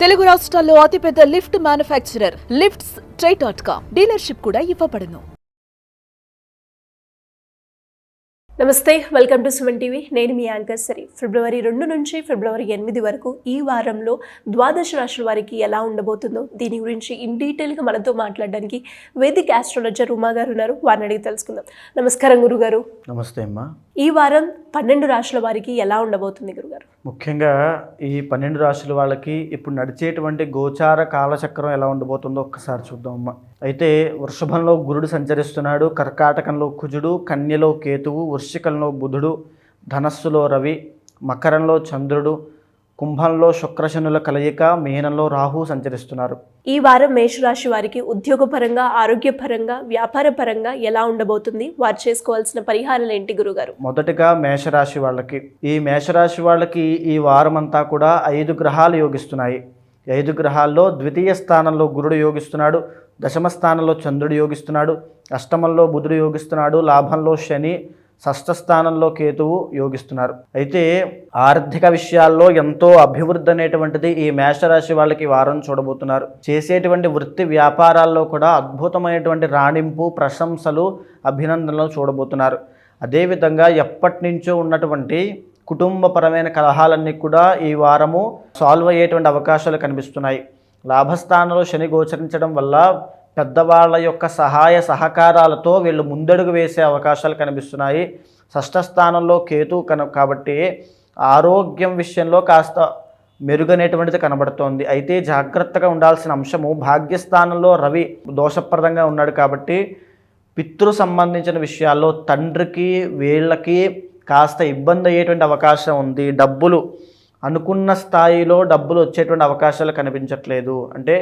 తెలుగు రాష్ట్రాల్లో అతిపెద్ద lift manufacturer lifts ట్రై.com dealership కూడా ఇవ్వబడును. నమస్తే, వెల్కమ్ టు సుమన్ టీవీ. నేను మీ యాంకర్ సరి. ఫిబ్రవరి 2 నుంచి ఫిబ్రవరి 8 వరకు ఈ వారంలో ద్వాదశ రాశుల వారికి ఎలా ఉండబోతుందో దీని గురించి ఇన్ డీటెయిల్గా మనతో మాట్లాడడానికి వేదిక ఆస్ట్రాలజర్ ఉమా గారు ఉన్నారు. వారిని అడిగి తెలుసుకుందాం. నమస్కారం గురుగారు. నమస్తే అమ్మా. ఈ వారం 12 రాశుల వారికి ఎలా ఉండబోతుంది గురుగారు? ముఖ్యంగా ఈ 12 రాశుల వాళ్ళకి ఇప్పుడు నడిచేటువంటి గోచార కాలచక్రం ఎలా ఉండబోతుందో ఒక్కసారి చూద్దాం అమ్మా. అయితే వృషభంలో గురుడు సంచరిస్తున్నాడు, కర్కాటకంలో కుజుడు, కన్యలో కేతువు, వృశ్చికంలో బుధుడు, ధనస్సులో రవి, మకరంలో చంద్రుడు, కుంభంలో శుక్రశనుల కలయిక, మీనంలో రాహు సంచరిస్తున్నారు. ఈ వారం మేషరాశి వారికి ఉద్యోగపరంగా, ఆరోగ్యపరంగా, వ్యాపార పరంగా ఎలా ఉండబోతుంది? వారు చేసుకోవాల్సిన పరిహారాలు ఏంటి గురుగారు? మొదటగా మేషరాశి వాళ్ళకి, ఈ మేషరాశి వాళ్ళకి ఈ వారం అంతా కూడా 5 గ్రహాలు యోగిస్తున్నాయి. 5 గ్రహాల్లో ద్వితీయ స్థానంలో గురుడు యోగిస్తున్నాడు, దశమ స్థానంలో చంద్రుడు యోగిస్తున్నాడు, అష్టమంలో బుధుడు యోగిస్తున్నాడు, లాభంలో శని, షష్ఠ స్థానంలో కేతువు యోగిస్తున్నారు. అయితే ఆర్థిక విషయాల్లో ఎంతో అభివృద్ధి అనేటువంటిది ఈ మేషరాశి వాళ్ళకి వారం చూడబోతున్నారు. చేసేటువంటి వృత్తి వ్యాపారాల్లో కూడా అద్భుతమైనటువంటి రాణింపు, ప్రశంసలు, అభినందనలు చూడబోతున్నారు. అదేవిధంగా ఎప్పటి నుంచో ఉన్నటువంటి కుటుంబపరమైన కలహాలన్నీ కూడా ఈ వారము సాల్వ్ అయ్యేటువంటి అవకాశాలు కనిపిస్తున్నాయి. లాభస్థానంలో శని గోచరించడం వల్ల పెద్దవాళ్ళ యొక్క సహాయ సహకారాలతో వీళ్ళు ముందడుగు వేసే అవకాశాలు కనిపిస్తున్నాయి. షష్ఠ స్థానంలో కేతు కాబట్టి ఆరోగ్యం విషయంలో కాస్త మెరుగనేటువంటిది కనబడుతోంది. అయితే జాగ్రత్తగా ఉండాల్సిన అంశము, భాగ్యస్థానంలో రవి దోషప్రదంగా ఉన్నాడు కాబట్టి పితృ సంబంధించిన విషయాల్లో తండ్రికి వీళ్ళకి కాస్త ఇబ్బంది అయ్యేటువంటి అవకాశం ఉంది. డబ్బులు అనుకున్న స్థాయిలో డబ్బులు వచ్చేటువంటి అవకాశాలు కనిపించట్లేదు. అంటే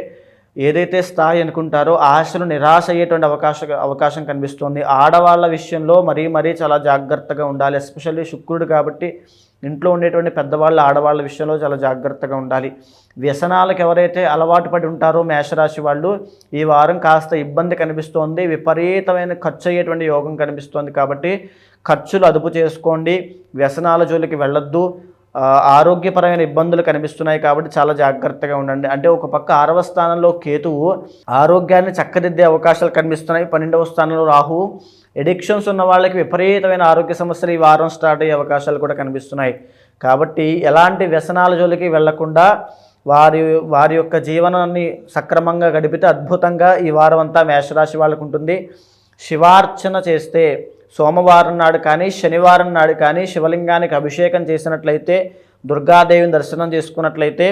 ఏదైతే స్థాయి అనుకుంటారో ఆశలు నిరాశ అయ్యేటువంటి అవకాశం కనిపిస్తుంది. ఆడవాళ్ళ విషయంలో మరీ చాలా జాగ్రత్తగా ఉండాలి. ఎస్పెషల్లీ శుక్రుడు కాబట్టి ఇంట్లో ఉండేటువంటి పెద్దవాళ్ళ ఆడవాళ్ళ విషయంలో చాలా జాగ్రత్తగా ఉండాలి. వ్యసనాలకు ఎవరైతే అలవాటు పడి ఉంటారో మేషరాశి వాళ్ళు ఈ వారం కాస్త ఇబ్బంది కనిపిస్తోంది. విపరీతమైన ఖర్చు అయ్యేటువంటి యోగం కనిపిస్తోంది కాబట్టి ఖర్చులు అదుపు చేసుకోండి. వ్యసనాల జోలికి వెళ్ళొద్దు. ఆరోగ్యపరమైన ఇబ్బందులు కనిపిస్తున్నాయి కాబట్టి చాలా జాగ్రత్తగా ఉండండి. అంటే ఒక పక్క 6వ స్థానంలో కేతువు ఆరోగ్యాన్ని చక్కదిద్దే అవకాశాలు కనిపిస్తున్నాయి. 12వ స్థానంలో రాహువు ఎడిక్షన్స్ ఉన్న వాళ్ళకి విపరీతమైన ఆరోగ్య సమస్యలు ఈ వారం స్టార్ట్ అయ్యే అవకాశాలు కూడా కనిపిస్తున్నాయి. కాబట్టి ఎలాంటి వ్యసనాల జోలికి వెళ్లకుండా వారి యొక్క జీవనాన్ని సక్రమంగా గడిపితే అద్భుతంగా ఈ వారం అంతా మేషరాశి వాళ్ళకు ఉంటుంది. శివార్చన చేస్తే సోమవారం నాడు కానీ శనివారం నాడు కానీ శివలింగానికి అభిషేకం చేసినట్లయితే, దుర్గాదేవిని దర్శనం చేసుకున్నట్లయితే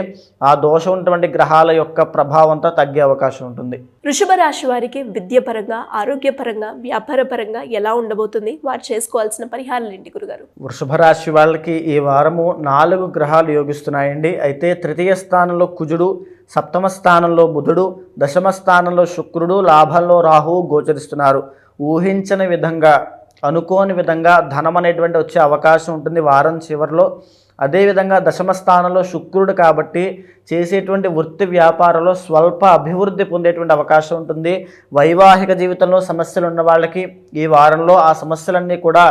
ఆ దోషం ఉన్నటువంటి గ్రహాల యొక్క ప్రభావంతో తగ్గే అవకాశం ఉంటుంది. వృషభ రాశి వారికి విద్యాపరంగా, ఆరోగ్యపరంగా, వ్యాపార పరంగా ఎలా ఉండబోతుంది? వారు చేసుకోవాల్సిన పరిహారాలు ఏంటి గురుగారు? వృషభ రాశి వాళ్ళకి ఈ వారము 4 గ్రహాలు యోగిస్తున్నాయండి. అయితే తృతీయ స్థానంలో కుజుడు, సప్తమ స్థానంలో బుధుడు, దశమ స్థానంలో శుక్రుడు, లాభంలో రాహువు గోచరిస్తున్నారు. ఊహించని విధంగా, అనుకోని విధంగా ధనం అనేటువంటి వచ్చే అవకాశం ఉంటుంది వారం చివరిలో. అదేవిధంగా దశమ స్థానంలో శుక్రుడు కాబట్టి చేసేటువంటి వృత్తి వ్యాపారంలో స్వల్ప అభివృద్ధి పొందేటువంటి అవకాశం ఉంటుంది. వైవాహిక జీవితంలో సమస్యలు ఉన్న వాళ్ళకి ఈ వారంలో ఆ సమస్యలన్నీ కూడా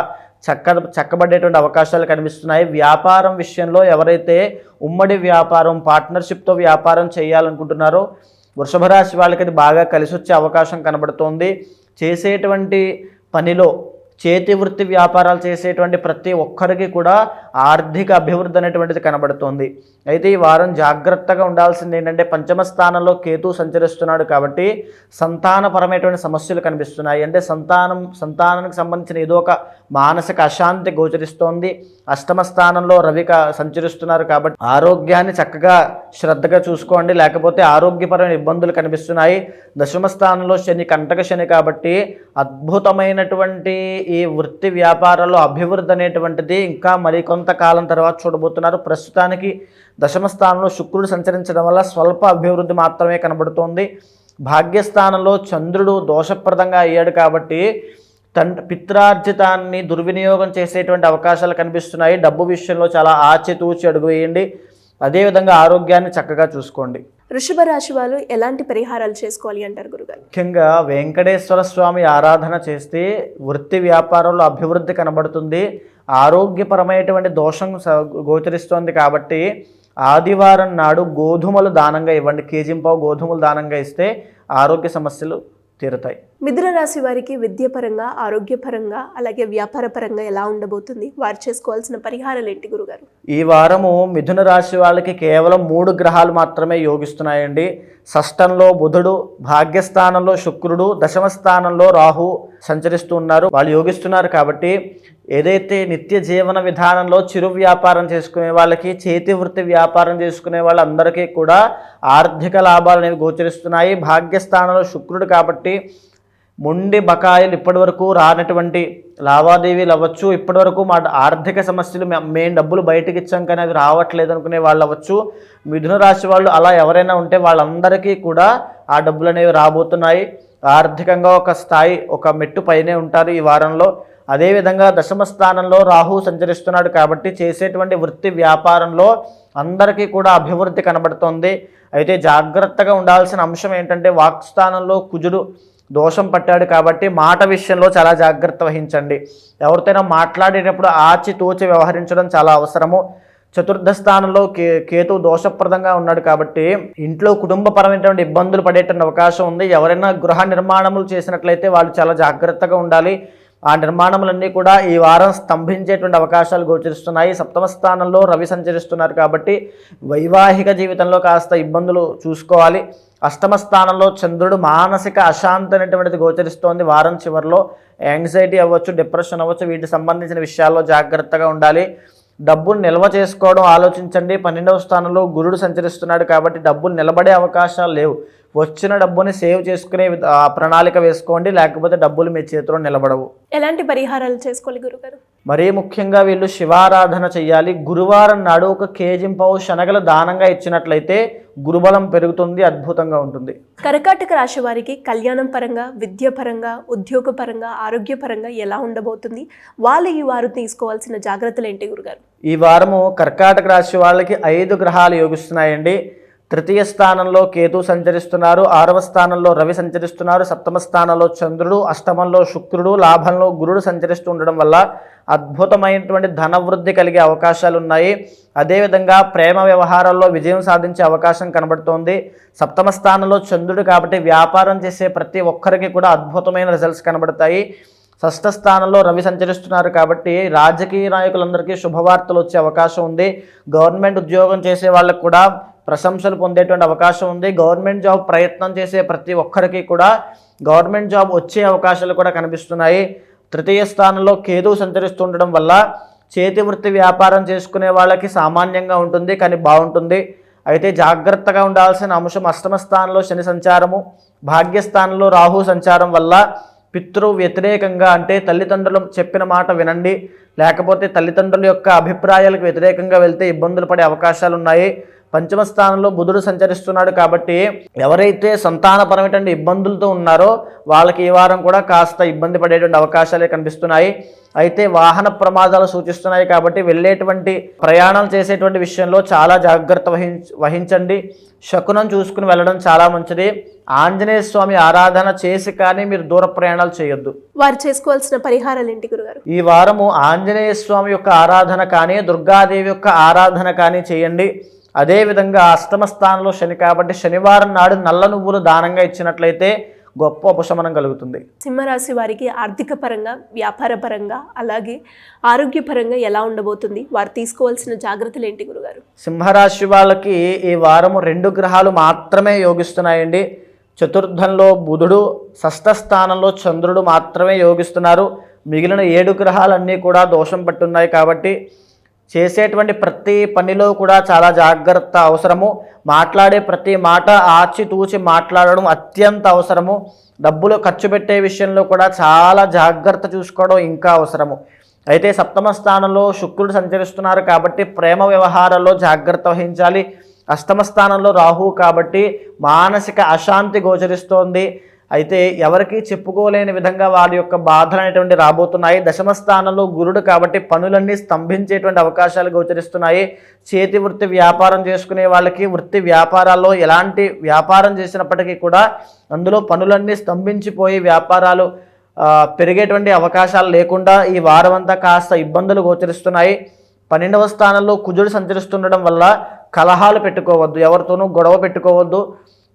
చక్కబడేటువంటి అవకాశాలు కనిపిస్తున్నాయి. వ్యాపారం విషయంలో ఎవరైతే ఉమ్మడి వ్యాపారం, పార్ట్నర్షిప్తో వ్యాపారం చేయాలనుకుంటున్నారో వృషభ రాశి వాళ్ళకి అది బాగా కలిసి వచ్చే అవకాశం కనబడుతోంది. చేసేటువంటి పనిలో చేతి వృత్తి వ్యాపారాలు చేసేటువంటి ప్రతి ఒక్కరికి కూడా ఆర్థిక అభివృద్ధి అనేటువంటిది కనబడుతోంది. అయితే ఈ వారం జాగ్రత్తగా ఉండాల్సింది ఏంటంటే పంచమ స్థానంలో కేతు సంచరిస్తున్నాడు కాబట్టి సంతానపరమైనటువంటి సమస్యలు కనిపిస్తున్నాయి. అంటే సంతానానికి సంబంధించిన ఏదో ఒక మానసిక అశాంతి గోచరిస్తోంది. అష్టమ స్థానంలో రవి సంచరిస్తున్నారు కాబట్టి ఆరోగ్యాన్ని చక్కగా శ్రద్ధగా చూసుకోండి, లేకపోతే ఆరోగ్యపరమైన ఇబ్బందులు కనిపిస్తున్నాయి. దశమ స్థానంలో శని, కంటక శని కాబట్టి అద్భుతమైనటువంటి ఈ వృత్తి వ్యాపారాల్లో అభివృద్ధి అనేటువంటిది ఇంకా మరికొంతకాలం తర్వాత చూడబోతున్నారు. ప్రస్తుతానికి దశమ స్థానంలో శుక్రుడు సంచరించడం వల్ల స్వల్ప అభివృద్ధి మాత్రమే కనబడుతోంది. భాగ్యస్థానంలో చంద్రుడు దోషప్రదంగా అయ్యాడు కాబట్టి పిత్రార్జితాన్ని దుర్వినియోగం చేసేటువంటి అవకాశాలు కనిపిస్తున్నాయి. డబ్బు విషయంలో చాలా ఆచితూచి అడుగు వేయండి. అదేవిధంగా ఆరోగ్యాన్ని చక్కగా చూసుకోండి. వృషభ రాశి వాళ్ళు ఎలాంటి పరిహారాలు చేసుకోవాలి అంటారు గురుగారు? ముఖ్యంగా వెంకటేశ్వర స్వామి ఆరాధన చేస్తే వృత్తి వ్యాపారంలో అభివృద్ధి కనబడుతుంది. ఆరోగ్యపరమైనటువంటి దోషం గోచరిస్తోంది కాబట్టి ఆదివారం నాడు గోధుమలు దానంగా ఇవ్వండి. కేజీంపావు గోధుమలు దానంగా ఇస్తే ఆరోగ్య సమస్యలు తీరుతాయి. మిథున రాశి వారికి విద్యాపరంగా, ఆరోగ్యపరంగా, అలాగే వ్యాపార పరంగా ఎలా ఉండబోతుంది? వారు చేసుకోవాల్సిన పరిహారాలు ఏంటి గురుగారు? ఈ వారము మిథున రాశి వాళ్ళకి కేవలం 3 గ్రహాలు మాత్రమే యోగిస్తున్నాయండి. షష్టంలో బుధుడు, భాగ్యస్థానంలో శుక్రుడు, దశమ స్థానంలో రాహు సంచరిస్తూ ఉన్నారు. వాళ్ళు యోగిస్తున్నారు కాబట్టి ఏదైతే నిత్య జీవన విధానంలో చిరు వ్యాపారం చేసుకునే వాళ్ళకి, చేతి వృత్తి వ్యాపారం చేసుకునే వాళ్ళందరికీ కూడా ఆర్థిక లాభాలు అనేవి గోచరిస్తున్నాయి. భాగ్యస్థానంలో శుక్రుడు కాబట్టి మొండి బకాయిలు ఇప్పటివరకు రానటువంటి లావాదేవీలు అవ్వచ్చు, ఇప్పటివరకు మా ఆర్థిక సమస్యలు మేము డబ్బులు బయటకు ఇచ్చాం కానీ అవి రావట్లేదు అనుకునే వాళ్ళు అవ్వచ్చు. మిథున రాశి వాళ్ళు అలా ఎవరైనా ఉంటే వాళ్ళందరికీ కూడా ఆ డబ్బులు అనేవి రాబోతున్నాయి. ఆర్థికంగా ఒక స్థాయి, ఒక మెట్టు పైనే ఉంటారు ఈ వారంలో. అదేవిధంగా దశమ స్థానంలో రాహు సంచరిస్తున్నాడు కాబట్టి చేసేటువంటి వృత్తి వ్యాపారంలో అందరికీ కూడా అభివృద్ధి కనబడుతోంది. అయితే జాగ్రత్తగా ఉండాల్సిన అంశం ఏంటంటే వాక్స్థానంలో కుజుడు దోషం పట్టాడు కాబట్టి మాట విషయంలో చాలా జాగ్రత్త వహించండి. ఎవరితోనైనా మాట్లాడేటప్పుడు ఆచితూచి వ్యవహరించడం చాలా అవసరము. చతుర్థ స్థానంలో కేతు దోషప్రదంగా ఉన్నాడు కాబట్టి ఇంట్లో కుటుంబపరమైనటువంటి ఇబ్బందులు పడేటువంటి అవకాశం ఉంది. ఎవరైనా గృహ నిర్మాణములు చేసినట్లయితే వాళ్ళు చాలా జాగ్రత్తగా ఉండాలి. ఆ నిర్మాణములన్నీ కూడా ఈ వారం స్తంభించేటువంటి అవకాశాలు గోచరిస్తున్నాయి. సప్తమ స్థానంలో రవి సంచరిస్తున్నారు కాబట్టి వైవాహిక జీవితంలో కాస్త ఇబ్బందులు చూసుకోవాలి. అష్టమ స్థానంలో చంద్రుడు మానసిక అశాంతి అనేటువంటిది గోచరిస్తోంది. వారం చివరిలో యాంగ్జైటీ అవ్వచ్చు, డిప్రెషన్ అవ్వచ్చు, వీటికి సంబంధించిన విషయాల్లో జాగ్రత్తగా ఉండాలి. డబ్బును నిల్వ చేసుకోవడం ఆలోచించండి. 12వ స్థానంలో గురుడు సంచరిస్తున్నాడు కాబట్టి డబ్బులు నిలబడే అవకాశాలు లేవు. వచ్చిన డబ్బుని సేవ్ చేసుకునే ప్రణాళిక వేసుకోండి, లేకపోతే డబ్బులు మీ చేతిలో నిలబడవు. ఎలాంటి పరిహారాలు చేసుకోవాలి గురుగారు? మరీ ముఖ్యంగా వీళ్ళు శివారాధన చెయ్యాలి. గురువారం నాడు 1 కేజీంపావు శనగలు దానంగా ఇచ్చినట్లయితే గురుబలం పెరుగుతుంది, అద్భుతంగా ఉంటుంది. కర్కాటక రాశి వారికి కళ్యాణం పరంగా, విద్య పరంగా, ఉద్యోగ పరంగా, ఆరోగ్యపరంగా ఎలా ఉండబోతుంది? వాళ్ళు ఈ వారు తీసుకోవాల్సిన జాగ్రత్తలు ఏంటి గురుగారు? ఈ వారము కర్కాటక రాశి వాళ్ళకి 5 గ్రహాలు యోగిస్తున్నాయండి. తృతీయ స్థానంలో కేతు సంచరిస్తున్నారు, 6వ స్థానంలో రవి సంచరిస్తున్నారు, సప్తమ స్థానంలో చంద్రుడు, అష్టమంలో శుక్రుడు, లాభంలో గురుడు సంచరిస్తూ ఉండడం వల్ల అద్భుతమైనటువంటి ధనవృద్ధి కలిగే అవకాశాలు ఉన్నాయి. అదేవిధంగా ప్రేమ వ్యవహారాల్లో విజయం సాధించే అవకాశం కనబడుతోంది. సప్తమ స్థానంలో చంద్రుడు కాబట్టి వ్యాపారం చేసే ప్రతి ఒక్కరికి కూడా అద్భుతమైన రిజల్ట్స్ కనబడతాయి. షష్ఠ స్థానంలో రవి సంచరిస్తున్నారు కాబట్టి రాజకీయ నాయకులందరికీ శుభవార్తలు వచ్చే అవకాశం ఉంది. గవర్నమెంట్ ఉద్యోగం చేసే వాళ్ళకు కూడా ప్రశంసలు పొందేటువంటి అవకాశం ఉంది. గవర్నమెంట్ జాబ్ ప్రయత్నం చేసే ప్రతి ఒక్కరికి కూడా గవర్నమెంట్ జాబ్ వచ్చే అవకాశాలు కూడా కనిపిస్తున్నాయి. తృతీయ స్థానంలో కేతు సంచరిస్తుండడం వల్ల చేతి వృత్తి వ్యాపారం చేసుకునే వాళ్ళకి సామాన్యంగా ఉంటుంది, కానీ బాగుంటుంది. అయితే జాగ్రత్తగా ఉండాల్సిన అంశం అష్టమ స్థానంలో శని సంచారము, భాగ్యస్థానంలో రాహు సంచారం వల్ల పితృ వ్యతిరేకంగా, అంటే తల్లిదండ్రులు చెప్పిన మాట వినండి, లేకపోతే తల్లిదండ్రుల యొక్క అభిప్రాయాలకు వ్యతిరేకంగా వెళ్తే ఇబ్బందులు పడే అవకాశాలు ఉన్నాయి. పంచమ స్థానంలో బుధుడు సంచరిస్తున్నాడు కాబట్టి ఎవరైతే సంతానపరమైనటువంటి ఇబ్బందులతో ఉన్నారో వాళ్ళకి ఈ వారం కూడా కాస్త ఇబ్బంది పడేటువంటి అవకాశాలే కనిపిస్తున్నాయి. అయితే వాహన ప్రమాదాలు సూచిస్తున్నాయి కాబట్టి వెళ్ళేటువంటి ప్రయాణాలు చేసేటువంటి విషయంలో చాలా జాగ్రత్త వహించండి. శకునం చూసుకుని వెళ్ళడం చాలా మంచిది. ఆంజనేయ స్వామి ఆరాధన చేసి కానీ మీరు దూర ప్రయాణాలు చేయొద్దు. వారు చేసుకోవాల్సిన పరిహారాలు ఏంటి గురుగారు? ఈ వారము ఆంజనేయ స్వామి యొక్క ఆరాధన కానీ, దుర్గాదేవి యొక్క ఆరాధన కానీ చేయండి. అదేవిధంగా అష్టమ స్థానంలో శని కాబట్టి శనివారం నాడు నల్ల నువ్వులు దానంగా ఇచ్చినట్లయితే గొప్ప ఉపశమనం కలుగుతుంది. సింహరాశి వారికి ఆర్థిక పరంగా, వ్యాపార పరంగా, అలాగే ఆరోగ్యపరంగా ఎలా ఉండబోతుంది? వారు తీసుకోవాల్సిన జాగ్రత్తలు ఏంటి గురుగారు? సింహరాశి వాళ్ళకి ఈ వారము 2 గ్రహాలు మాత్రమే యోగిస్తున్నాయండి. చతుర్థంలో బుధుడు, షష్ఠ స్థానంలో చంద్రుడు మాత్రమే యోగిస్తున్నారు. మిగిలిన 7 గ్రహాలన్నీ కూడా దోషం పట్టున్నాయి కాబట్టి చేసేటువంటి ప్రతి పనిలో కూడా చాలా జాగ్రత్త అవసరము. మాట్లాడే ప్రతి మాట ఆచితూచి మాట్లాడడం అత్యంత అవసరము. డబ్బులు ఖర్చు పెట్టే విషయంలో కూడా చాలా జాగ్రత్త చూసుకోవడం ఇంకా అవసరము. అయితే సప్తమ స్థానంలో శుక్రుడు సంచరిస్తున్నారు కాబట్టి ప్రేమ వ్యవహారాల్లో జాగ్రత్త వహించాలి. అష్టమ స్థానంలో రాహు కాబట్టి మానసిక అశాంతి గోచరిస్తోంది. అయితే ఎవరికి చెప్పుకోలేని విధంగా వారి యొక్క బాధలు అనేటువంటి రాబోతున్నాయి. దశమ స్థానంలో గురుడు కాబట్టి పనులన్నీ స్తంభించేటువంటి అవకాశాలు గోచరిస్తున్నాయి. చేతి వృత్తి వ్యాపారం చేసుకునే వాళ్ళకి వృత్తి వ్యాపారాల్లో ఎలాంటి వ్యాపారం చేసినప్పటికీ కూడా అందులో పనులన్నీ స్తంభించిపోయి వ్యాపారాలు పెరిగేటువంటి అవకాశాలు లేకుండా ఈ వారం అంతా కాస్త ఇబ్బందులు గోచరిస్తున్నాయి. 12వ స్థానంలో కుజుడు సంచరిస్తుండడం వల్ల కలహాలు పెట్టుకోవద్దు, ఎవరితోనూ గొడవ పెట్టుకోవద్దు,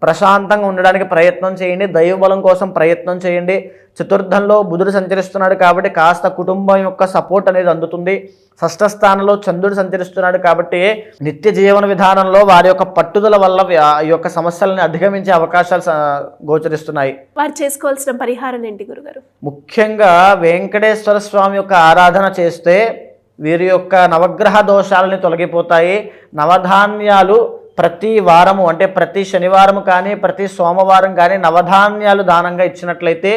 ప్రశాంతంగా ఉండడానికి ప్రయత్నం చేయండి, దైవబలం కోసం ప్రయత్నం చేయండి. చతుర్థంలో బుధుడు సంచరిస్తున్నాడు కాబట్టి కాస్త కుటుంబం యొక్క సపోర్ట్ అనేది అందుతుంది. షష్ఠ స్థానంలో చంద్రుడు సంచరిస్తున్నాడు కాబట్టి నిత్య జీవన విధానంలో వారి యొక్క పట్టుదల వల్ల ఈ యొక్క సమస్యలను అధిగమించే అవకాశాలు గోచరిస్తున్నాయి. వారు చేసుకోవాల్సిన పరిహారం ఏంటి గురుగారు? ముఖ్యంగా వెంకటేశ్వర స్వామి యొక్క ఆరాధన చేస్తే వీరి యొక్క నవగ్రహ దోషాలని తొలగిపోతాయి. నవధాన్యాలు ప్రతి వారము అంటే ప్రతి శనివారము కానీ ప్రతి సోమవారం కానీ నవధాన్యాలు దానంగా ఇచ్చినట్లయితే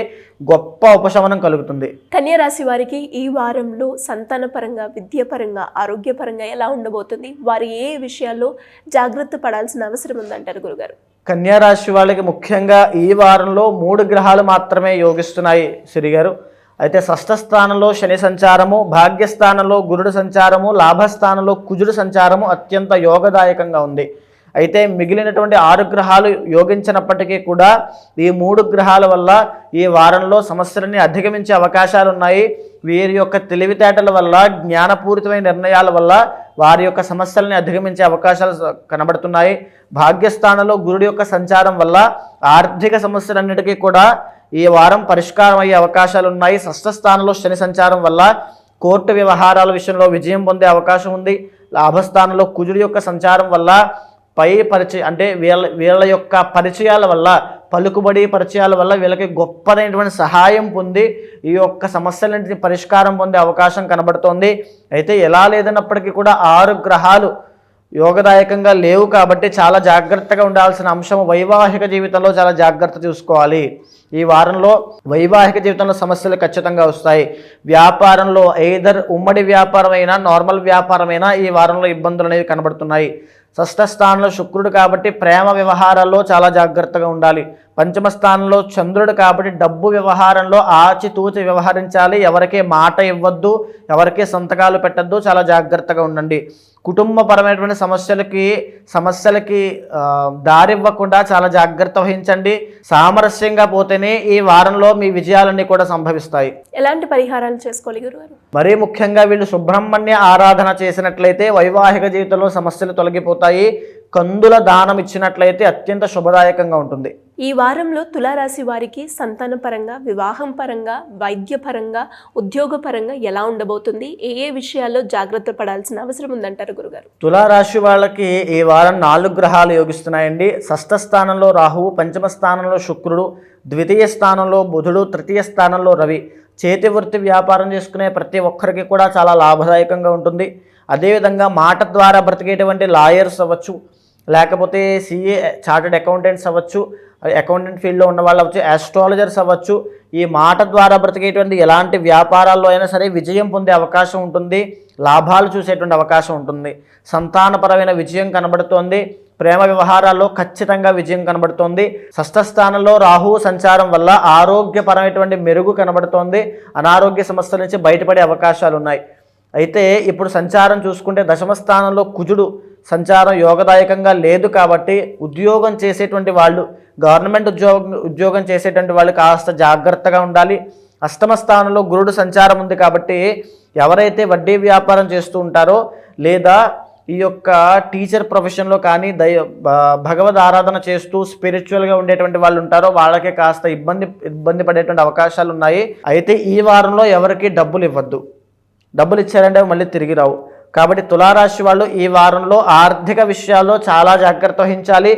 గొప్ప ఉపశమనం కలుగుతుంది. కన్యా రాశి వారికి ఈ వారంలో సంతానపరంగా, విద్యాపరంగా, ఆరోగ్యపరంగా ఎలా ఉండబోతుంది? వారు ఏ విషయాల్లో జాగ్రత్త పడాల్సిన అవసరం ఉందంటారు గురుగారు? కన్యా రాశి వాళ్ళకి ముఖ్యంగా ఈ వారంలో 3 గ్రహాలు మాత్రమే యోగిస్తున్నాయి శ్రీగారు. అయితే షష్ఠ స్థానంలో శని సంచారము, భాగ్యస్థానంలో గురుడు సంచారము, లాభస్థానంలో కుజుడు సంచారము అత్యంత యోగదాయకంగా ఉంది. అయితే మిగిలినటువంటి 6 గ్రహాలు యోగించినప్పటికీ కూడా ఈ 3 గ్రహాల వల్ల ఈ వారంలో సమస్యలని అధిగమించే అవకాశాలు ఉన్నాయి. వీరి యొక్క తెలివితేటల వల్ల, జ్ఞానపూరితమైన నిర్ణయాల వల్ల వారి యొక్క సమస్యలని అధిగమించే అవకాశాలు కనబడుతున్నాయి. భాగ్యస్థానంలో గురుడు యొక్క సంచారం వల్ల ఆర్థిక సమస్యలన్నిటికీ కూడా ఈ వారం పరిష్కారం అయ్యే అవకాశాలు ఉన్నాయి. షష్ఠ స్థానంలో శని సంచారం వల్ల కోర్టు వ్యవహారాల విషయంలో విజయం పొందే అవకాశం ఉంది. లాభస్థానంలో కుజుడు యొక్క సంచారం వల్ల పై పరిచయం అంటే వీళ్ళ యొక్క పరిచయాల వల్ల, పలుకుబడి పరిచయాల వల్ల వీళ్ళకి గొప్పదైనటువంటి సహాయం పొంది ఈ యొక్క సమస్యలన్నింటినీ పరిష్కారం పొందే అవకాశం కనబడుతోంది. అయితే ఎలా లేదన్నప్పటికీ కూడా 6 గ్రహాలు యోగదాయకంగా లేవు కాబట్టి చాలా జాగ్రత్తగా ఉండాల్సిన అంశం వైవాహిక జీవితంలో చాలా జాగ్రత్త చూసుకోవాలి. ఈ వారంలో వైవాహిక జీవితంలో సమస్యలు ఖచ్చితంగా వస్తాయి. వ్యాపారంలో ఎయిదర్ ఉమ్మడి వ్యాపారమైనా నార్మల్ వ్యాపారమైనా ఈ వారంలో ఇబ్బందులు అనేవి కనబడుతున్నాయి. షష్ఠ స్థానంలో శుక్రుడు కాబట్టి ప్రేమ వ్యవహారాల్లో చాలా జాగ్రత్తగా ఉండాలి. పంచమ స్థానంలో చంద్రుడు కాబట్టి డబ్బు వ్యవహారంలో ఆచితూచి వ్యవహరించాలి. ఎవరికీ మాట ఇవ్వద్దు, ఎవరికీ సంతకాలు పెట్టద్దు, చాలా జాగ్రత్తగా ఉండండి. కుటుంబపరమైనటువంటి సమస్యలకి దారివ్వకుండా చాలా జాగ్రత్త వహించండి. సామరస్యంగా పోతేనే ఈ వారంలో మీ విజయాలన్నీ కూడా సంభవిస్తాయి. ఎలాంటి పరిహారాలు చేసుకోవాలి గురుగారు? మరీ ముఖ్యంగా వీళ్ళు సుబ్రహ్మణ్య ఆరాధన చేసినట్లయితే వైవాహిక జీవితంలో సమస్యలు తొలగిపోతాయి. కందుల దానం ఇచ్చినట్లయితే అత్యంత శుభదాయకంగా ఉంటుంది. ఈ వారంలో తులారాశి వారికి సంతానపరంగా, వివాహం పరంగా, వైద్యపరంగా, ఉద్యోగపరంగా ఎలా ఉండబోతుంది? ఏ విషయాల్లో జాగ్రత్త పడాల్సిన అవసరం ఉందంటారు గురుగారు? తులారాశి వాళ్ళకి ఈ వారం 4 గ్రహాలు యోగిస్తున్నాయండి. షష్ఠ స్థానంలో రాహువు, పంచమ స్థానంలో శుక్రుడు, ద్వితీయ స్థానంలో బుధుడు, తృతీయ స్థానంలో రవి. చేతి వృత్తి వ్యాపారం చేసుకునే ప్రతి ఒక్కరికి కూడా చాలా లాభదాయకంగా ఉంటుంది. అదేవిధంగా మాట ద్వారా బ్రతికేటువంటి లాయర్స్ అవ్వచ్చు, లేకపోతే సిఏ చార్టెడ్ అకౌంటెంట్స్ అవ్వచ్చు, అకౌంటెంట్ ఫీల్డ్లో ఉన్న వాళ్ళు అవ్వచ్చు, ఆస్ట్రాలజర్స్ అవ్వచ్చు. ఈ మాట ద్వారా బ్రతికేటువంటి ఎలాంటి వ్యాపారాల్లో అయినా సరే విజయం పొందే అవకాశం ఉంటుంది, లాభాలు చూసేటువంటి అవకాశం ఉంటుంది. సంతానపరమైన విజయం కనబడుతోంది. ప్రేమ వ్యవహారాల్లో ఖచ్చితంగా విజయం కనబడుతోంది. షష్ఠ స్థానంలో రాహువు సంచారం వల్ల ఆరోగ్యపరమైనటువంటి మెరుగు కనబడుతోంది. అనారోగ్య సమస్యల నుంచి బయటపడే అవకాశాలు ఉన్నాయి. అయితే ఇప్పుడు సంచారం చూసుకుంటే దశమ స్థానంలో కుజుడు సంచారం యోగదాయకంగా లేదు కాబట్టి ఉద్యోగం చేసేటువంటి వాళ్ళు, గవర్నమెంట్ ఉద్యోగం చేసేటువంటి వాళ్ళు కాస్త జాగ్రత్తగా ఉండాలి. అష్టమ స్థానంలో గురుడు సంచారం ఉంది కాబట్టి ఎవరైతే వడ్డీ వ్యాపారం చేస్తూ ఉంటారో లేదా ఈ యొక్క టీచర్ ప్రొఫెషన్లో కానీ భగవద్ ఆరాధన చేస్తూ స్పిరిచువల్గా ఉండేటువంటి వాళ్ళు ఉంటారో వాళ్ళకే కాస్త ఇబ్బంది పడేటువంటి అవకాశాలు ఉన్నాయి. అయితే ఈ వారంలో ఎవరికి డబ్బులు ఇవ్వద్దు. డబ్బులు ఇచ్చారంటే మళ్ళీ తిరిగి రావు. కాబట్టి తులారాశి వాళ్ళు ఈ వారంలో ఆర్థిక విషయాల్లో చాలా జాగ్రత్త వహించాలి.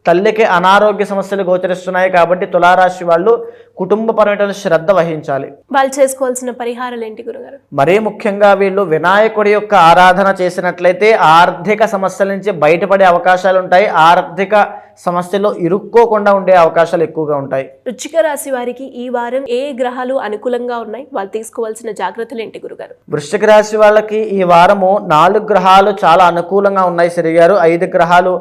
తల్లికి అనారోగ్య సమస్యలు గోచరిస్తున్నాయి కాబట్టి తులారాశి వాళ్ళు కుటుంబపరమైన శ్రద్ధ వహించాలి. వాళ్ళు చేసుకోవాల్సిన పరిహారాలు ఏంటి గురుగారు? మరీ ముఖ్యంగా వీళ్ళు వినాయకుడి యొక్క ఆరాధన చేసినట్లయితే ఆర్థిక సమస్యల నుంచి బయటపడే అవకాశాలు ఉంటాయి. ఆర్థిక సమస్యలో ఇరుక్కోకుండా ఉండే అవకాశాలు ఎక్కువగా ఉంటాయి. వృశ్చిక రాశి వారికి ఈ వారం ఏ గ్రహాలు అనుకూలంగా ఉన్నాయి? వాళ్ళు తీసుకోవాల్సిన జాగ్రత్తలు ఏంటి గురుగారు? వృశ్చిక రాశి వాళ్ళకి ఈ వారము 4 గ్రహాలు చాలా అనుకూలంగా ఉన్నాయి శ్రీగారు. 5 గ్రహాలు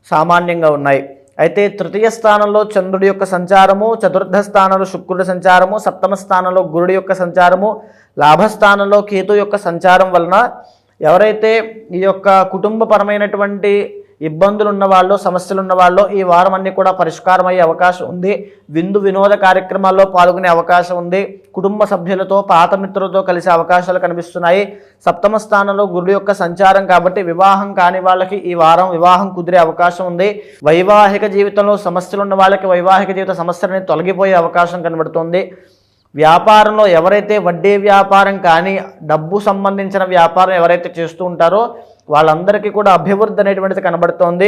సామాన్యంగా ఉన్నాయి. అయితే తృతీయ స్థానంలో చంద్రుడి యొక్క సంచారము, చతుర్థ స్థానంలో శుక్రుడి సంచారము, సప్తమ స్థానంలో గురుడి యొక్క సంచారము, లాభస్థానంలో కేతు యొక్క సంచారం వలన ఎవరైతే ఈ యొక్క కుటుంబపరమైనటువంటి ఇబ్బందులు ఉన్నవాళ్ళు, సమస్యలు ఉన్నవాళ్ళు ఈ వారం అన్ని కూడా పరిష్కారం అయ్యే అవకాశం ఉంది. విందు వినోద కార్యక్రమాల్లో పాల్గొనే అవకాశం ఉంది. కుటుంబ సభ్యులతో, పాత మిత్రులతో కలిసే అవకాశాలు కనిపిస్తున్నాయి. సప్తమ స్థానంలో గురుడు యొక్క సంచారం కాబట్టి వివాహం కాని వాళ్ళకి ఈ వారం వివాహం కుదిరే అవకాశం ఉంది. వైవాహిక జీవితంలో సమస్యలు ఉన్న వాళ్ళకి వైవాహిక జీవిత సమస్యలని తొలగిపోయే అవకాశం కనబడుతుంది. వ్యాపారంలో ఎవరైతే వడ్డీ వ్యాపారం కానీ డబ్బు సంబంధించిన వ్యాపారం ఎవరైతే చేస్తూ ఉంటారో వాళ్ళందరికీ కూడా అభివృద్ధి అనేటువంటిది కనబడుతోంది.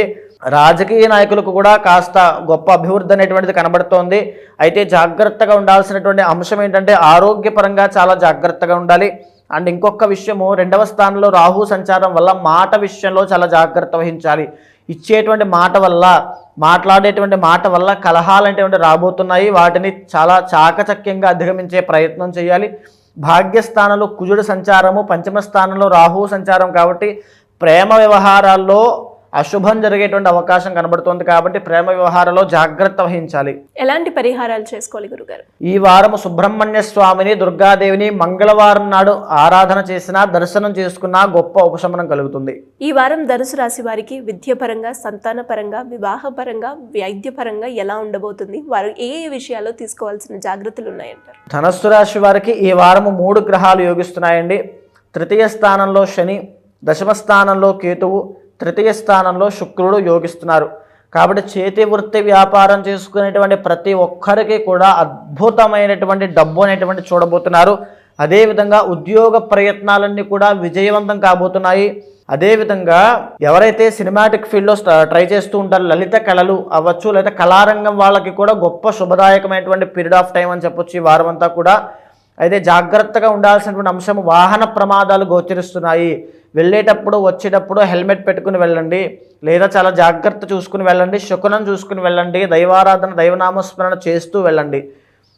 రాజకీయ నాయకులకు కూడా కాస్త గొప్ప అభివృద్ధి అనేటువంటిది కనబడుతోంది. అయితే జాగ్రత్తగా ఉండాల్సినటువంటి అంశం ఏంటంటే ఆరోగ్యపరంగా చాలా జాగ్రత్తగా ఉండాలి. అండ్ ఇంకొక విషయము, 2వ స్థానంలో రాహు సంచారం వల్ల మాట విషయంలో చాలా జాగ్రత్త వహించాలి. ఇచ్చేటువంటి మాట వల్ల, మాట్లాడేటువంటి మాట వల్ల కలహాలు అనేటువంటి రాబోతున్నాయి. వాటిని చాలా చాకచక్యంగా అధిగమించే ప్రయత్నం చేయాలి. భాగ్యస్థానంలో కుజుడు సంచారము, పంచమ స్థానంలో రాహు సంచారం కాబట్టి ప్రేమ వ్యవహారాల్లో అశుభం జరిగేటువంటి అవకాశం కనబడుతుంది. కాబట్టి ప్రేమ వ్యవహారాల్లో జాగ్రత్త వహించాలి. ఎలాంటి పరిహారాలు చేసుకోవాలి గురుగారు? ఈ వారం సుబ్రహ్మణ్య స్వామిని, దుర్గాదేవిని మంగళవారం నాడు ఆరాధన చేసినా, దర్శనం చేసుకున్నా గొప్ప ఉపశమనం కలుగుతుంది. ఈ వారం ధనుసు రాశి వారికి విద్యపరంగా, సంతానపరంగా, వివాహపరంగా, వైద్యపరంగా ఎలా ఉండబోతుంది? వారు ఏ విషయాల్లో తీసుకోవాల్సిన జాగ్రత్తలు ఉన్నాయంటారు? ధనస్సు రాశి వారికి ఈ వారము 3 గ్రహాలు యోగిస్తున్నాయండి. 3వ స్థానంలో శని, దశమ స్థానంలో కేతువు, 3వ స్థానంలో శుక్రుడు యోగిస్తున్నారు. కాబట్టి చేతి వృత్తి వ్యాపారం చేసుకునేటువంటి ప్రతి ఒక్కరికి కూడా అద్భుతమైనటువంటి డబ్బు అనేటువంటి చూడబోతున్నారు. అదేవిధంగా ఉద్యోగ ప్రయత్నాలన్నీ కూడా విజయవంతం కాబోతున్నాయి. అదేవిధంగా ఎవరైతే సినిమాటిక్ ఫీల్డ్లో ట్రై చేస్తూ ఉంటారో, లలిత కళలు అవ్వచ్చు లేదా కళారంగం వాళ్ళకి కూడా గొప్ప శుభదాయకమైనటువంటి పీరియడ్ ఆఫ్ టైం అని చెప్పొచ్చు ఈ వారం అంతా కూడా. అయితే జాగ్రత్తగా ఉండాల్సినటువంటి అంశం, వాహన ప్రమాదాలు గోచరిస్తున్నాయి. వెళ్ళేటప్పుడు వచ్చేటప్పుడు హెల్మెట్ పెట్టుకుని వెళ్ళండి, లేదా చాలా జాగ్రత్త చూసుకుని వెళ్ళండి, శకునం చూసుకుని వెళ్ళండి, దైవారాధన, దైవనామస్మరణ చేస్తూ వెళ్ళండి.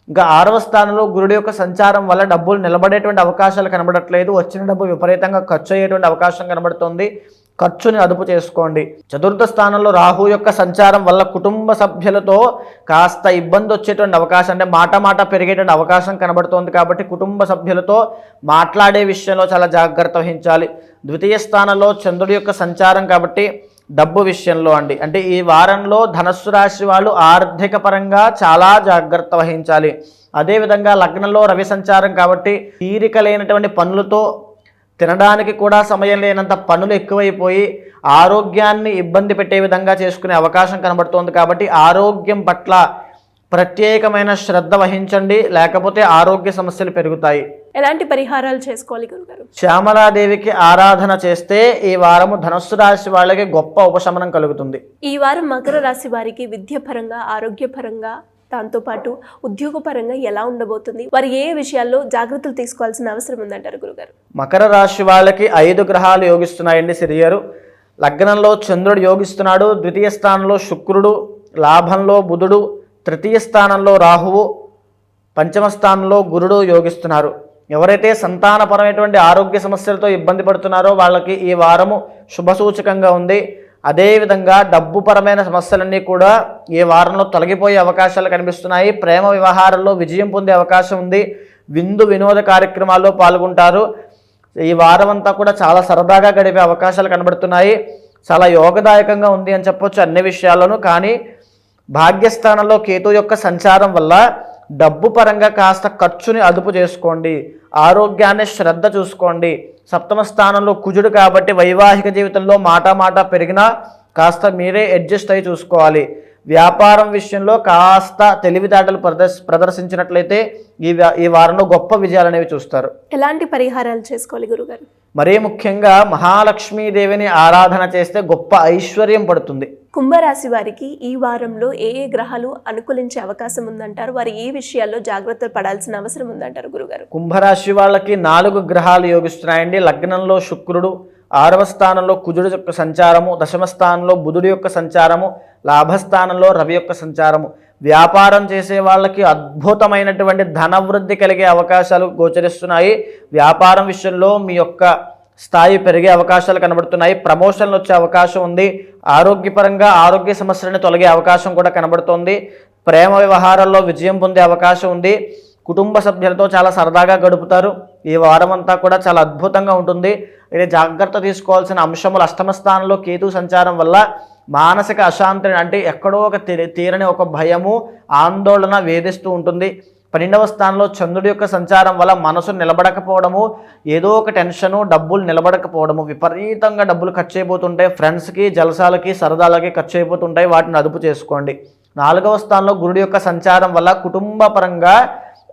ఇంకా 6వ స్థానంలో గురుడు యొక్క సంచారం వల్ల డబ్బులు నిలబడేటువంటి అవకాశాలు కనబడట్లేదు. వచ్చిన డబ్బు విపరీతంగా ఖర్చు అయ్యేటువంటి అవకాశం కనబడుతుంది. ఖర్చుని అదుపు చేసుకోండి. 4వ స్థానంలో రాహు యొక్క సంచారం వల్ల కుటుంబ సభ్యులతో కాస్త ఇబ్బంది వచ్చేటువంటి అవకాశం, అంటే మాట పెరిగేటువంటి అవకాశం కనబడుతోంది. కాబట్టి కుటుంబ సభ్యులతో మాట్లాడే విషయంలో చాలా జాగ్రత్త వహించాలి. 2వ స్థానంలో చంద్రుడి యొక్క సంచారం కాబట్టి డబ్బు విషయంలో అంటే ఈ వారంలో ధనస్సు రాశి వాళ్ళు ఆర్థిక పరంగా చాలా జాగ్రత్త వహించాలి. అదేవిధంగా లగ్నంలో రవి సంచారం కాబట్టి తీరిక లేనటువంటి పనులతో, తినడానికి కూడా సమయం లేనంత పనులు ఎక్కువైపోయి ఆరోగ్యాన్ని ఇబ్బంది పెట్టే విధంగా చేసుకునే అవకాశం కనబడుతోంది. కాబట్టి ఆరోగ్యం పట్ల ప్రత్యేకమైన శ్రద్ధ వహించండి, లేకపోతే ఆరోగ్య సమస్యలు పెరుగుతాయి. ఎలాంటి పరిహారాలు చేసుకోవాలి గురుగారు? శ్యామలాదేవికి ఆరాధన చేస్తే ఈ వారము ధనస్సు రాశి వాళ్ళకి గొప్ప ఉపశమనం కలుగుతుంది. ఈ వారం మకర రాశి వారికి విద్యపరంగా, ఆరోగ్యపరంగా, దాంతోపాటు ఉద్యోగపరంగా ఎలా ఉండబోతుంది? వారు ఏ విషయాల్లో జాగ్రత్తలు తీసుకోవాల్సిన అవసరం ఉందంటారు గురుగారు? మకర రాశి వాళ్ళకి 5 గ్రహాలు యోగిస్తున్నాయండి. సిరియరు లగ్నంలో చంద్రుడు యోగిస్తున్నాడు, 2వ స్థానంలో శుక్రుడు, లాభంలో బుధుడు, 3వ స్థానంలో రాహువు, 5వ స్థానంలో గురుడు యోగిస్తున్నారు. ఎవరైతే సంతానపరమైనటువంటి ఆరోగ్య సమస్యలతో ఇబ్బంది పడుతున్నారో వాళ్ళకి ఈ వారము శుభసూచకంగా ఉంది. అదేవిధంగా డబ్బుపరమైన సమస్యలన్నీ కూడా ఈ వారంలో తొలగిపోయే అవకాశాలు కనిపిస్తున్నాయి. ప్రేమ వ్యవహారాల్లో విజయం పొందే అవకాశం ఉంది. విందు వినోద కార్యక్రమాల్లో పాల్గొంటారు. ఈ వారం అంతా కూడా చాలా సరదాగా గడిపే అవకాశాలు కనబడుతున్నాయి. చాలా యోగదాయకంగా ఉంది అని చెప్పొచ్చు అన్ని విషయాల్లోనూ. కానీ భాగ్యస్థానంలో కేతు యొక్క సంచారం వల్ల డబ్బు పరంగా కాస్త ఖర్చుని అదుపు చేసుకోండి, ఆరోగ్యాన్ని శ్రద్ధ చూసుకోండి. 7వ స్థానంలో కుజుడు కాబట్టి వైవాహిక జీవితంలో మాట పెరిగినా కాస్త మీరే అడ్జస్ట్ అయ్యి చూసుకోవాలి. వ్యాపారం విషయంలో కాస్త తెలివితేటలు ప్రదర్శించినట్లయితే ఈ వారంలో గొప్ప విజయాలు అనేవి చూస్తారు. ఎలాంటి పరిహారాలు చేసుకోవాలి గురుగారు? మరీ ముఖ్యంగా మహాలక్ష్మీదేవిని ఆరాధన చేస్తే గొప్ప ఐశ్వర్యం పడుతుంది. కుంభరాశి వారికి ఈ వారంలో ఏ గ్రహాలు అనుకూలించే అవకాశం ఉందంటారు? వారు ఏ విషయాల్లో జాగ్రత్తలు పడాల్సిన అవసరం ఉందంటారు గురుగారు? కుంభరాశి వాళ్ళకి 4 గ్రహాలు యోగిస్తున్నాయండి. లగ్నంలో శుక్రుడు, 6వ స్థానంలో కుజుడు యొక్క సంచారము, 10వ స్థానంలో బుధుడు యొక్క సంచారము, లాభస్థానంలో రవి యొక్క సంచారము. వ్యాపారం చేసే వాళ్ళకి అద్భుతమైనటువంటి ధనవృద్ధి కలిగే అవకాశాలు గోచరిస్తున్నాయి. వ్యాపారం విషయంలో మీ యొక్క స్థాయి పెరిగే అవకాశాలు కనబడుతున్నాయి. ప్రమోషన్లు వచ్చే అవకాశం ఉంది. ఆరోగ్యపరంగా ఆరోగ్య సమస్యలను తొలగే అవకాశం కూడా కనబడుతోంది. ప్రేమ వ్యవహారాల్లో విజయం పొందే అవకాశం ఉంది. కుటుంబ సభ్యులతో చాలా సరదాగా గడుపుతారు. ఈ వారం అంతా కూడా చాలా అద్భుతంగా ఉంటుంది. అయితే జాగ్రత్త తీసుకోవాల్సిన అంశములు అష్టమ స్థానంలో కేతు సంచారం వల్ల మానసిక అశాంతి, అంటే ఎక్కడో ఒక తీరని ఒక భయము ఆందోళన వేధిస్తూ ఉంటుంది. 12వ స్థానంలో చంద్రుడి యొక్క సంచారం వల్ల మనసు నిలబడకపోవడము, ఏదో ఒక టెన్షను, డబ్బులు నిలబడకపోవడము, విపరీతంగా డబ్బులు ఖర్చు అయిపోతుంటాయి. ఫ్రెండ్స్కి, జలసాలకి, సరదాలకి ఖర్చు అయిపోతుంటాయి. వాటిని అదుపు చేసుకోండి. 4వ స్థానంలో గురుడి యొక్క సంచారం వల్ల కుటుంబ పరంగా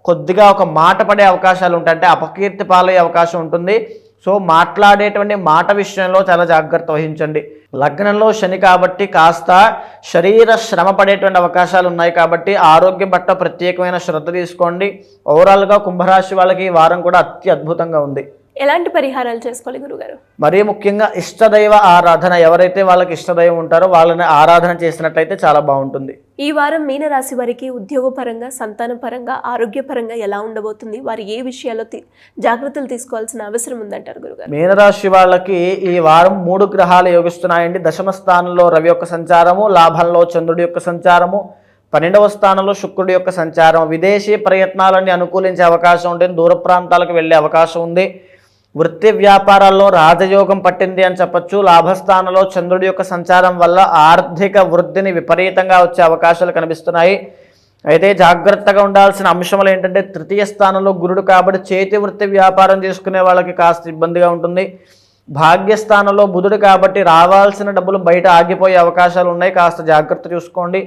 కొద్దిగా ఒక మాట పడే అవకాశాలు ఉంటాయి, అంటే అపకీర్తి పాలయ్యే అవకాశం ఉంటుంది. సో మాట్లాడేటువంటి మాట విషయంలో చాలా జాగ్రత్త వహించండి. లగ్నంలో శని కాబట్టి కాస్త శరీర శ్రమ పడేటువంటి అవకాశాలు ఉన్నాయి కాబట్టి ఆరోగ్యం పట్ల ప్రత్యేకమైన శ్రద్ధ తీసుకోండి. ఓవరాల్గా కుంభరాశి వాళ్ళకి ఈ వారం కూడా అద్భుతంగా ఉంది. ఎలాంటి పరిహారాలు చేసుకోవాలి గురుగారు? మరీ ముఖ్యంగా ఇష్టదైవ ఆరాధన, ఎవరైతే వాళ్ళకి ఇష్టదైవం ఉంటారో వాళ్ళని ఆరాధన చేసినట్లయితే చాలా బాగుంటుంది. ఈ వారం మీనరాశి వారికి ఉద్యోగపరంగా, సంతాన పరంగా, ఆరోగ్యపరంగా ఎలా ఉండబోతుంది? వారు ఏ విషయాల్లో జాగ్రత్తలు తీసుకోవాల్సిన అవసరం ఉందంటారు గురుగారు? మీనరాశి వాళ్ళకి ఈ వారం 3 గ్రహాలు యోగిస్తున్నాయండి. దశమ స్థానంలో రవి యొక్క సంచారము, లాభంలో చంద్రుడి యొక్క సంచారము, 12వ స్థానంలో శుక్రుడి యొక్క సంచారం. విదేశీ ప్రయత్నాలన్నీ అనుకూలించే అవకాశం ఉంటుంది. దూర ప్రాంతాలకు వెళ్ళే అవకాశం ఉంది. వృత్తి వ్యాపారాల్లో రాజయోగం పట్టింది అని చెప్పచ్చు. లాభస్థానంలో చంద్రుడి యొక్క సంచారం వల్ల ఆర్థిక వృద్ధిని విపరీతంగా వచ్చే అవకాశాలు కనిపిస్తున్నాయి. అయితే జాగ్రత్తగా ఉండాల్సిన అంశములు ఏంటంటే 3వ స్థానంలో గురుడు కాబట్టి చేతి వృత్తి వ్యాపారం చేసుకునే వాళ్ళకి కాస్త ఇబ్బందిగా ఉంటుంది. భాగ్యస్థానంలో బుధుడు కాబట్టి రావాల్సిన డబ్బులు బయట ఆగిపోయే అవకాశాలు ఉన్నాయి, కాస్త జాగ్రత్త చూసుకోండి.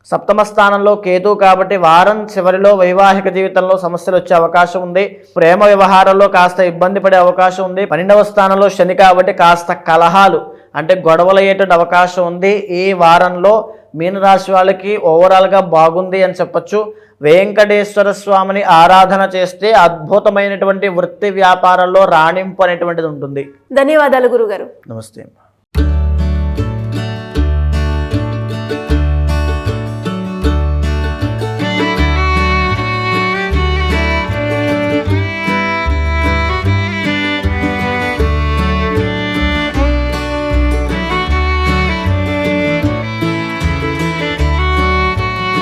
7వ స్థానంలో కేతు కాబట్టి వారం చివరిలో వైవాహిక జీవితంలో సమస్యలు వచ్చే అవకాశం ఉంది. ప్రేమ వ్యవహారాల్లో కాస్త ఇబ్బంది పడే అవకాశం ఉంది. 12వ స్థానంలో శని కాబట్టి కాస్త కలహాలు, అంటే గొడవలు అయ్యేటువంటి అవకాశం ఉంది. ఈ వారంలో మీనరాశి వాళ్ళకి ఓవరాల్గా బాగుంది అని చెప్పచ్చు. వెంకటేశ్వర స్వామిని ఆరాధన చేస్తే అద్భుతమైనటువంటి వృత్తి వ్యాపారాల్లో రాణింపు అనేటువంటిది ఉంటుంది. ధన్యవాదాలు గురుగారు. నమస్తే.